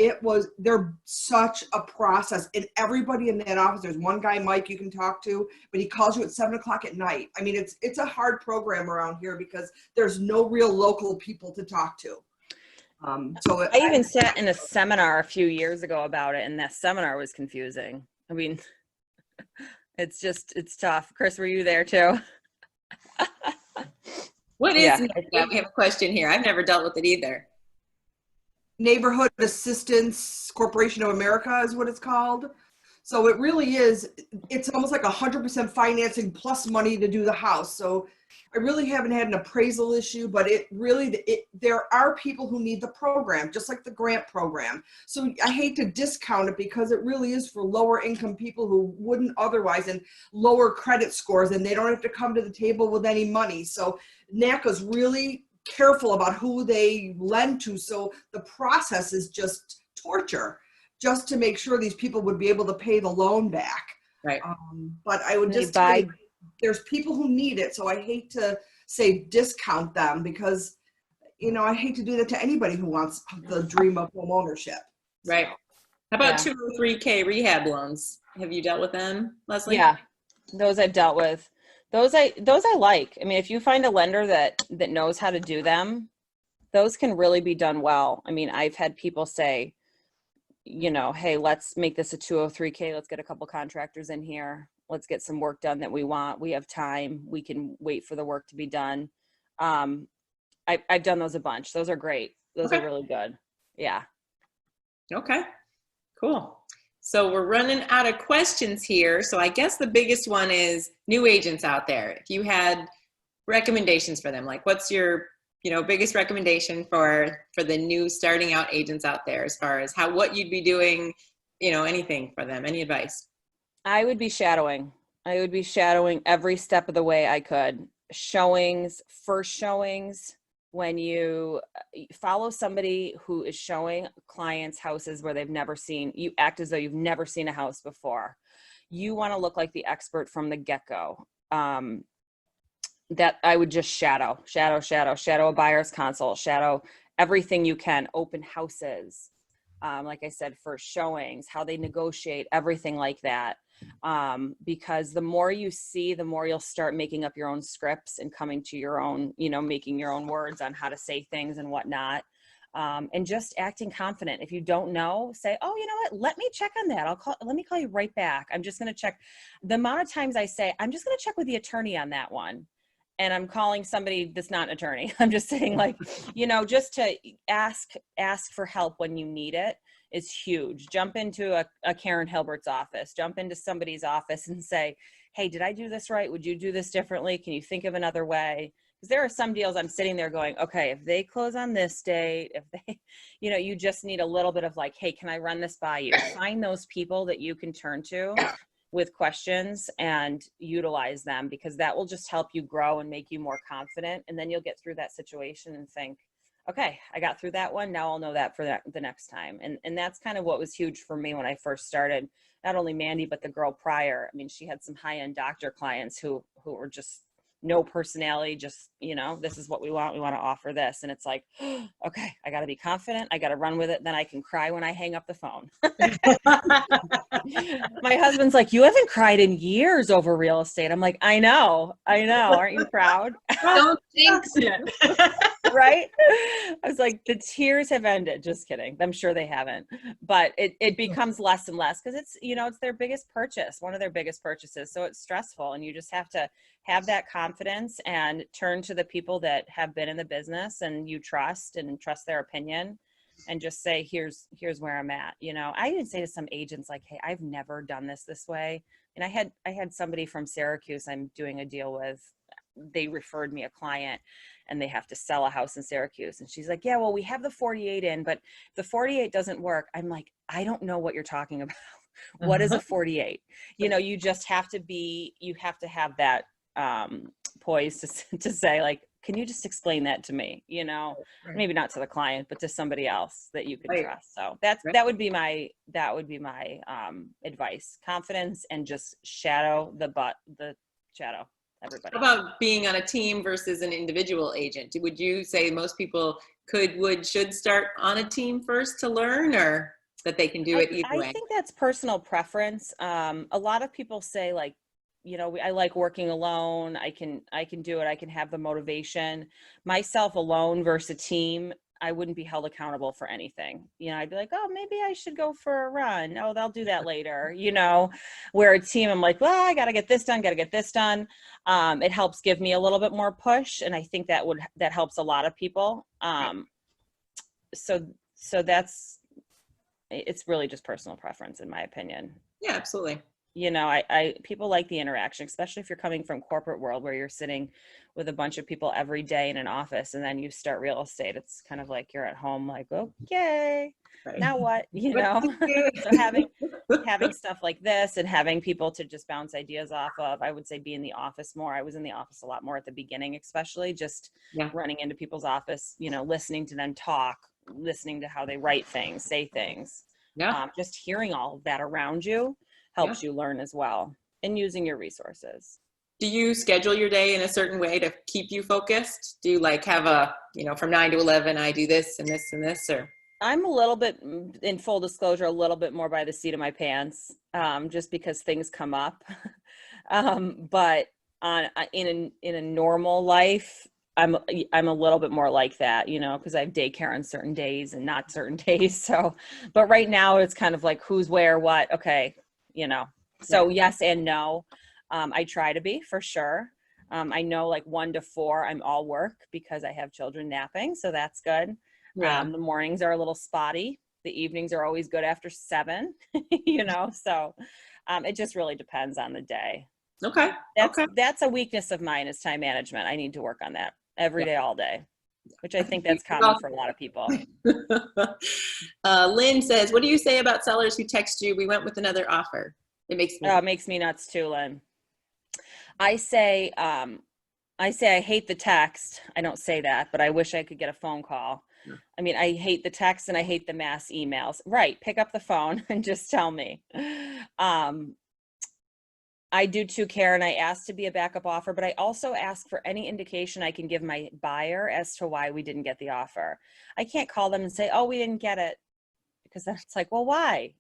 they're such a process. And everybody in that office, there's one guy, Mike, you can talk to, but he calls you at 7:00 at night. I mean, it's a hard program around here because there's no real local people to talk to. I even sat in a seminar a few years ago about it, and that seminar was confusing. I mean, it's tough. Chris, were you there too? What is Yeah. NACA? We have a question here. I've never dealt with it either. Neighborhood Assistance Corporation of America is what it's called. So it really is, it's almost like 100% financing plus money to do the house. So I really haven't had an appraisal issue, but there are people who need the program, just like the grant program. So I hate to discount it because it really is for lower income people who wouldn't otherwise, and lower credit scores, and they don't have to come to the table with any money. So NACA's really careful about who they lend to. So the process is just torture, just to make sure these people would be able to pay the loan back. Right. But I would just tell you, there's people who need it. So I hate to say discount them because, I hate to do that to anybody who wants the dream of home ownership. Right. How about 203K rehab loans? Have you dealt with them, Leslie? Yeah, those I've dealt with. Those I like. I mean, if you find a lender that knows how to do them, those can really be done well. I mean, I've had people say, hey, let's make this a 203K. Let's get a couple contractors in here. Let's get some work done that we want. We have time. We can wait for the work to be done. I've done those a bunch. Those are great. Those are really good. Yeah. Okay, cool. So we're running out of questions here. So I guess the biggest one is new agents out there. If you had recommendations for them, like what's your biggest recommendation for the new starting out agents out there, as far as what you'd be doing, anything for them, any advice? I would be shadowing. Every step of the way I could. Showings, first showings, when you follow somebody who is showing clients houses where they've never seen, you act as though you've never seen a house before. You want to look like the expert from the get-go. That I would just shadow a buyer's consult, shadow everything you can, open houses. Like I said, first showings, how they negotiate, everything like that. Because the more you see, the more you'll start making up your own scripts and coming to your own, making your own words on how to say things and whatnot. And just acting confident. If you don't know, say, oh, you know what, let me check on that. Let me call you right back. I'm just going to check. The amount of times I say, I'm just going to check with the attorney on that one. And I'm calling somebody that's not an attorney. I'm just saying, like, just to ask for help when you need it is huge. Jump into a Karen Hilbert's office, jump into somebody's office and say, hey, did I do this right? Would you do this differently? Can you think of another way? Because there are some deals I'm sitting there going, okay, if they close on this date, if they, you just need a little bit of like, hey, can I run this by you? Find those people that you can turn to with questions and utilize them, because that will just help you grow and make you more confident. And then you'll get through that situation and think, okay, I got through that one. Now I'll know that for the next time. And that's kind of what was huge for me when I first started. Not only Mandy, but the girl prior. I mean, she had some high-end doctor clients who were just no personality, just, this is what we want. We want to offer this. And it's like, okay, I got to be confident. I got to run with it. Then I can cry when I hang up the phone. My husband's like, you haven't cried in years over real estate. I'm like, I know. Aren't you proud? Don't jinx it. Right? I was like, the tears have ended. Just kidding. I'm sure they haven't, but it becomes less and less because it's, it's their biggest purchase, one of their biggest purchases. So it's stressful, and you just have to have that confidence and turn to the people that have been in the business and you trust their opinion, and just say, here's where I'm at. I even say to some agents like, hey, I've never done this way. And I had somebody from Syracuse I'm doing a deal with. They referred me a client, and they have to sell a house in Syracuse. And she's like, yeah, well, we have the 48 in, but the 48 doesn't work. I'm like, I don't know what you're talking about. What is a 48? You just have to have that poise to say, like, can you just explain that to me? Maybe not to the client, but to somebody else that you can trust. So that would be my advice: confidence, and just shadow everybody. How about being on a team versus an individual agent? Would you say most people should start on a team first to learn, or that they can do it either way? I think that's personal preference. A lot of people say, like, I like working alone. I can do it. I can have the motivation. Myself alone versus a team, I wouldn't be held accountable for anything. I'd be like, oh, maybe I should go for a run. Oh, they'll do that later. Where a team, I'm like, well, I got to get this done. It helps give me a little bit more push. And I think that helps a lot of people. So it's really just personal preference, in my opinion. Yeah, absolutely. People like the interaction, especially if you're coming from corporate world where you're sitting with a bunch of people every day in an office, and then you start real estate. It's kind of like you're at home, like, okay, Right. now what, So having stuff like this and having people to just bounce ideas off of, I would say be in the office more. I was in the office a lot more at the beginning, especially just running into people's office, listening to them talk, listening to how they write things, say things, just hearing all of that around you helps you learn as well, and using your resources. Do you schedule your day in a certain way to keep you focused? Do you like have a, from 9 to 11, I do this and this and this, or? I'm a little bit, in full disclosure, a little bit more by the seat of my pants, just because things come up. But in a normal life, I'm a little bit more like that, because I have daycare on certain days and not certain days. So, but right now it's kind of like who's where, what, okay, so yes and no. I try to be, for sure. I know, like 1 to 4, I'm all work because I have children napping. So that's good. The mornings are a little spotty. The evenings are always good after 7, so it just really depends on the day. Okay. That's a weakness of mine, is time management. I need to work on that every day, all day, which I think that's common for a lot of people. Lynn says, what do you say about sellers who text you, we went with another offer? It makes me nuts too, Lynn. I say I hate the text. I don't say that, but I wish I could get a phone call. I mean, I hate the text and I hate the mass emails. Right. Pick up the phone and just tell me. I do too, Karen. I ask to be a backup offer, but I also ask for any indication I can give my buyer as to why we didn't get the offer. I can't call them and say, oh, we didn't get it, because then it's like, well, why?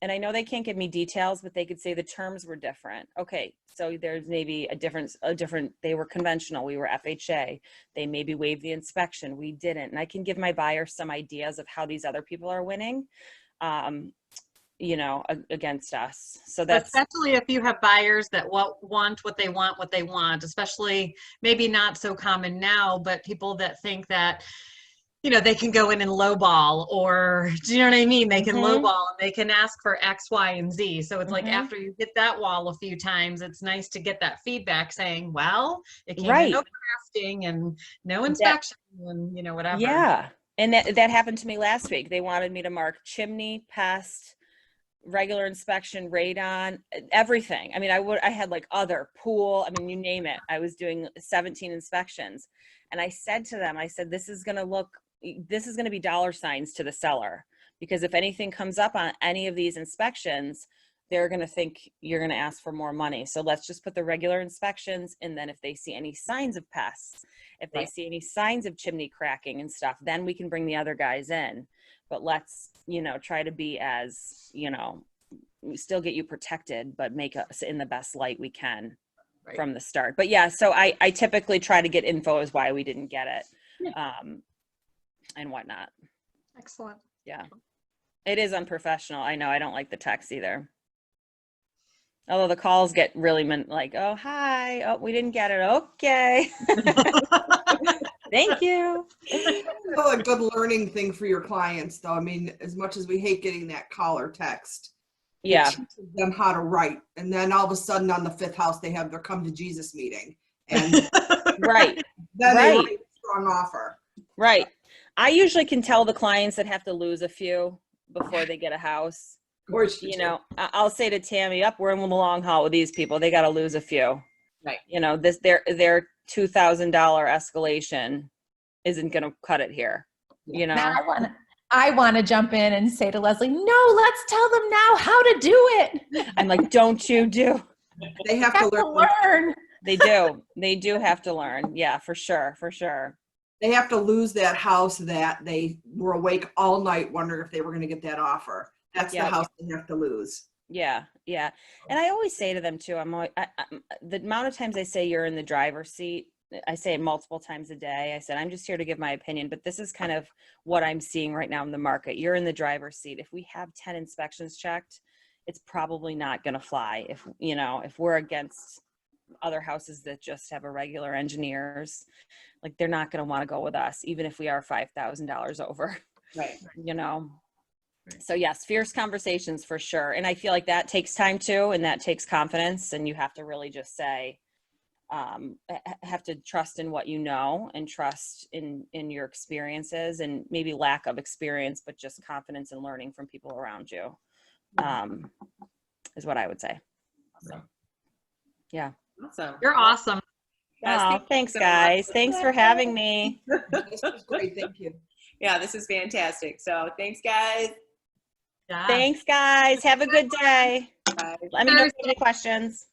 And I know they can't give me details, but they could say the terms were different. Okay, so there's maybe a different, they were conventional, we were FHA. They maybe waived the inspection, we didn't. And I can give my buyer some ideas of how these other people are winning, against us. So that's especially if you have buyers that want what they want, especially maybe not so common now, but people that think that, they can go in and lowball, or do you know what I mean? They can lowball and they can ask for X, Y, and Z. So it's like after you hit that wall a few times, it's nice to get that feedback saying, well, it came in open asking and no inspection and whatever. Yeah. And that happened to me last week. They wanted me to mark chimney, pest, regular inspection, radon, everything. I mean, I had like other pool, I mean, you name it. I was doing 17 inspections. And I said to them, I said, this is going to be dollar signs to the seller, because if anything comes up on any of these inspections, they're going to think you're going to ask for more money. So let's just put the regular inspections. And then if they see any signs of pests, if they see any signs of chimney cracking and stuff, then we can bring the other guys in. But let's, try to be as, we still get you protected, but make us in the best light we can from the start. But yeah, so I typically try to get info as why we didn't get it, and whatnot. Excellent. Yeah. It is unprofessional. I know. I don't like the text either. Although the calls get really like, oh, hi. Oh, we didn't get it. Okay. Thank you. Well, a good learning thing for your clients, though. I mean, as much as we hate getting that call or text, Yeah. it teaches them how to write. And then all of a sudden on the 5th house, they have their come to Jesus meeting. And Right. then they Right. write a strong offer. Right. I usually can tell the clients that have to lose a few before they get a house. Of course you do. I'll say to Tammy, we're in the long haul with these people. They got to lose a few. Right. Their $2,000 escalation isn't going to cut it here. Now I want to jump in and say to Leslie, no, let's tell them now how to do it. I'm like, don't you do. They have to learn. They do. They do have to learn. Yeah, for sure. For sure. They have to lose that house that they were awake all night wondering if they were going to get that offer. That's the house they have to lose. Yeah. Yeah. And I always say to them too, the amount of times I say you're in the driver's seat, I say it multiple times a day. I said, I'm just here to give my opinion, but this is kind of what I'm seeing right now in the market. You're in the driver's seat. If we have 10 inspections checked, it's probably not going to fly. If we're against other houses that just have irregular engineers, like they're not going to want to go with us, even if we are $5,000 over. Right. So yes, fierce conversations for sure. And I feel like that takes time too. And that takes confidence. And you have to really just say, have to trust in what you know and trust in your experiences, and maybe lack of experience, but just confidence and learning from people around you, is what I would say. Awesome. Yeah. Awesome. You're awesome. Oh, thanks guys. Thanks for having me. This was great. Thank you. Yeah, this is fantastic. So thanks, guys. Yeah. Thanks guys. Have a good day. Bye. Let me know if you have any questions.